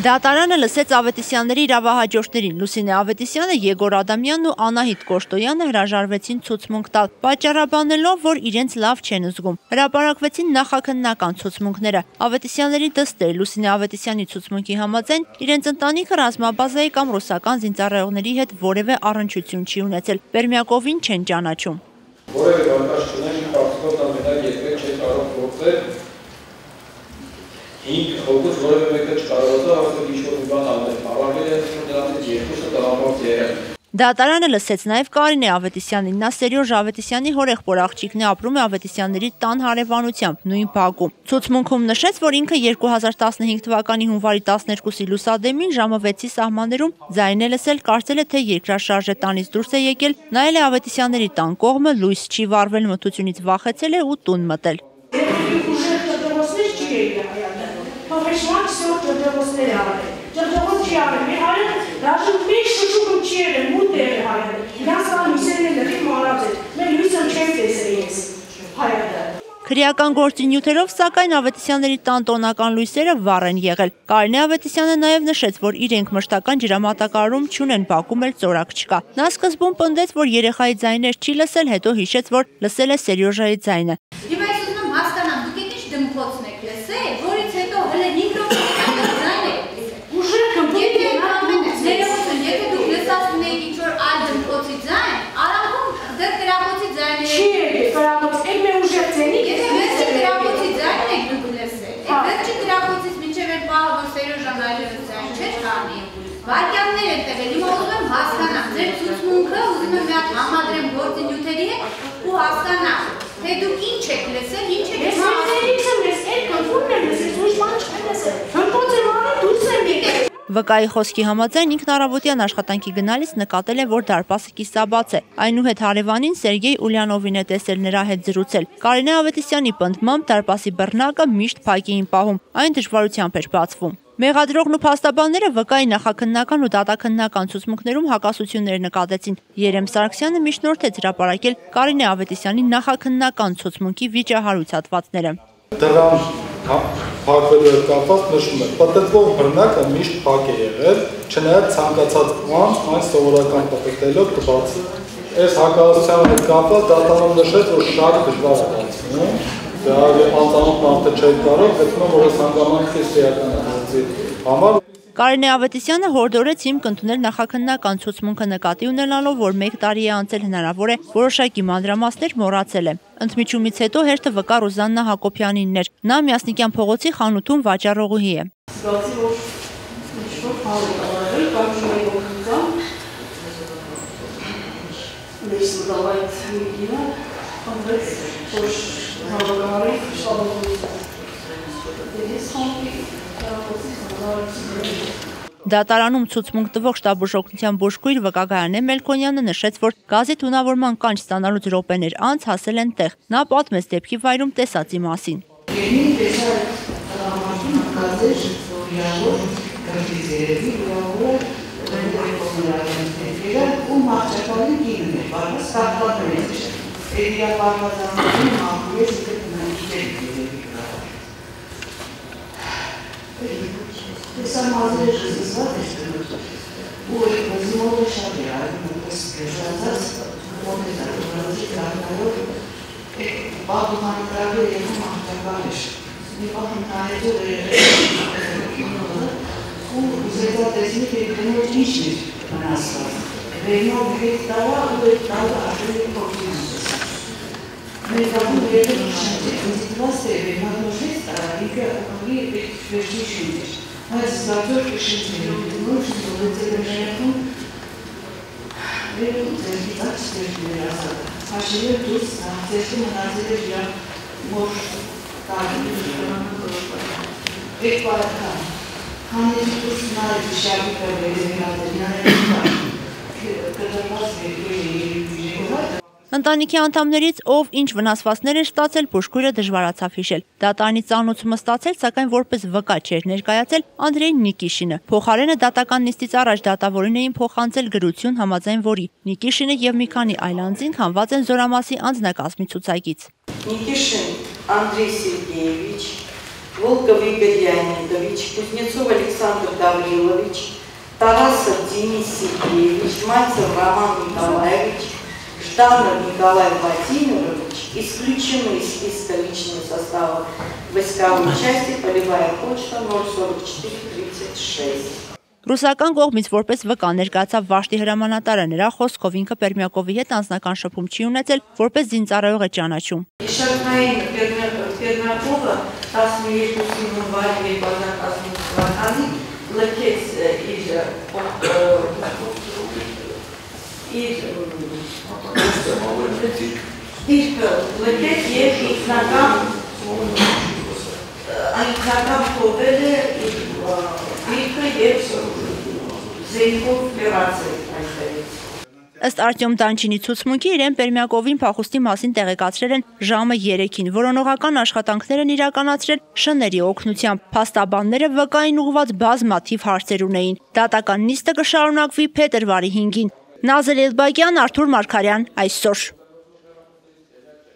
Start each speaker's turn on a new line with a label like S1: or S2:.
S1: Դատարանը լսեց Ավետիսյանների իրավահաջորդներին։ Լուսինե Ավետիսյանը, Եգոր Ադամյանն ու Անահիտ Կոշտոյանը հրաժարվեցին ցուցմունք տալ, պատճառաբանելով, որ իրենց լավ չեն զգում։ Հրապարակվեցին նախաքննական ցուցմունքները։ Ավետիսյանների դստեր Լուսինե Ավետիսյանի ցուցմունքի համաձայն իրենց ընտանիքը ռազմաբազայի կամ ռուսական զինծառայողների հետ որևէ առնչություն չի ունեցել, Բերմյակովին չեն ճանաչում։
S2: Որևէ բանկաշ չունենք, պարտքով ամենակ երկրեք չէ կարող գործել 5 հոգուց որևէ մեկը չկարողացա հավասար ինչ-որ մի բան անել, հավաքել են դրանից երկուսը տղամարդ եղել։
S1: Դատարանը լսեց նաև Կարինե Ավետիսյանին, նա Սերյոժ Ավետիսյանի հորեղբոր աղջիկն է, ապրում է Ավետիսյանների տան հարևանությամբ, նույն բակում։ Ցուցմունքում նշեց, որ ինքը 2015 թվականի հունվարի 12-ի լուսադեմին ժամը 6-ի սահմաններում ձայն է լսել, կարծել է, թե երկրաշարժ է տանից դուրս է եկել, նայել է Ավետիսյանների տան կողմը, լույս չի վառվել, մթությունից վախեցել է ու տուն մտել։
S3: Profesional все ջրդեղոցներ արել, ջրդեղոց չի արել, մի հայը դաժը մեկ շուշուկում չի ելել, մութ է հայը, իրանց կան լույսերն է լրի մարած էր, մեր լույսը չեմ տեսել ես հայը։
S1: Քրեական գործի նյութերով, սակայն Ավետիսյանների տան տոնական լույսերը վառ են եղել։ Կարինե Ավետիսյանը նաև նշեց, որ իրենք մշտական ջրամատակարարում չունեն, բակում էլ ծորակ չկա։ Նա սկզբում պնդեց, որ երեխայի ձայներ չի լսել, հետո հիշեց, որ լսել է Սերյոժայի ձայնը։
S4: Եվ այս ուզում հասկանամ, դուք ինչ դմփոցն եք լսել, որից հետո հələ միկրոֆոնի ձայն եք լսել։
S3: Ուժը կմպուտի
S4: եթե դուք լսած ունեիք ինչ-որ այլ դմփոցի ձայն, արանքում դեռ գրախոցի ձայներ
S3: չի եկել, գրախոց, եք մեր ուժեղ ձենի,
S4: եթե վերջի գրախոցի ձայնն եք դուք լսել, վերջի գրախոցից մինչև այն պահը, որ Սերյոժան այլևս ձայն չէր կանի, վայրկյաններ եք տվել, հիմա ուզում եմ հասկանամ, ձեր ցուցմունքը ուզում եմ մի հատ համադրեմ գործի նյութերի հետ ու հասկանամ, թե դուք ինչ եք լսել, ինչ եք
S1: Վկայի խոսքի համաձայն ինքն առավոտյան աշխատանքի գնալիս նկատել է, որ դարպասը կիսաբաց է։ Այնուհետ հարևանին Սերգեյ Ուլյանովին է տեսել, նրա հետ զրուցել։ Կարինե Ավետիսյանի պնդմամբ դարպասի բռնակը միշտ փակ էին պահում, այն դժվարությամբ էր բացվում։ Մեղադրողն ու փաստաբանները վկայի նախաքննական ու դատաքննական ցուցմունքներում հակասություններ նկատեցին։ Երեմ Սարգսյանը միջնորդեց հրապարակել Կարինե Ավետիսյանի նախաքննական ցուցմունքի վիճահարույց հատվածները։
S2: Դրան փակվելու հետ կապված նշում է, պտտվող բռնակը միշտ փակ է եղել, չնայած ցանկացած անձ այն սովորական պտտելով կբացի։ Այս հակասության հետ կապված դատարանը նշեց, որ շատ դժվար է բացվում, դա անծանոթ մարդը չէ կարող, գտնում որ հանգամանքի էական համար։
S1: Կարինե Ավետիսյանը հորդորեց հիմք ընդունել նախաքննական ցուցմունքը նկատի ունենալով, որ 1 տարի է անցել, հնարավոր է որոշակի մանրամասներ մոռացել է։ Ընդմիջումից հետո հերթը վկա Ռուզաննա Հակոբյանինն էր։ Նա Միասնիկյան փողոցի խանութում վաճառողուհի է։ Դատարանում ցուցմունք տվող շտաբուժօգնության բուժքույր վկա Գայանե Մելքոնյանը նշեց, որ գազի թունավորման կանչ ստանալուց րոպեներ անց հասել են տեղ։ Նա պատմեց դեպքի վայրում տեսածի մասին։
S5: Essa maneira de usar o возможно шагать, сказать, вот это разговор, бабу направили ему махтавалиш, не пахнет это извините, это личность у нас. Время ведь дала, будет дала, а ты не получилось. Мы давно верили, что власти нужны, а их пришли. Այս զարգոյ շինչերով նույն շինություններում վերջից ներկայացած հաշիվը դուրս ծերտի մնացել է իր մոր տարի եկվարական հաների դուրս նայել շարի կրվելիներազենյաները կդրված վերգույն
S1: Ընտանիքի անդամներից ով ինչ վնասվածքներ էր ստացել, բուժքույրը դժվարացավ հիշել։ Դատարանի ծանուցումը ստացել, սակայն որպես վկա չէր ներկայացել Անդրեյ Նիկիշինը։ Փոխարենը դատական նիստից առաջ դատավորին էին փոխանցել գրություն, համաձայն որի Նիկիշինը եւ մի քանի այլ անձինք հանված են Զորամասի անձնակազմի ցուցակից։
S6: Նիկիշին Անդրեյ Սերգեևիչ
S5: Волков Игорь Леонидович, Кузнецов Александр Гаврилович, Тарасов Денис Сергеевич, Мальцев Роман Николаевич, Жданов Николай Владимирович исключены из списка личного состава войсковой части, полевая почта 04436.
S1: Ռուսական կողմից որպես վկա ներկայացավ Վաշտի հրամանատարը, նրա խոսքով ինքը Պերմյակովի հետ անձնական շփում չի ունեցել, որպես զինծառայող է ճանաչում։
S5: Իշարքային Պերմյակովը 12 հունվարի 2018 թվականին լքեց իր ինքնական փովել է դիրքը և զենքով լրացել այնտեղից։
S1: Ըստ Արտյոմ Դանչինի ցուցմունքի իրեն Պերմյակովին փախուստի մասին տեղեկացրել են ժամը 3-ին, որոնողական աշխատանքներ են իրականացրել շների օգնությամբ։ Փաստաբանները վկային ուղղված բազմաթիվ հարցեր ունեին։ Դատական նիստը կշարունակվի փետրվարի 5-ին։ Նազել Էլբակյան, Արթուր Մարգարյան, այսօր։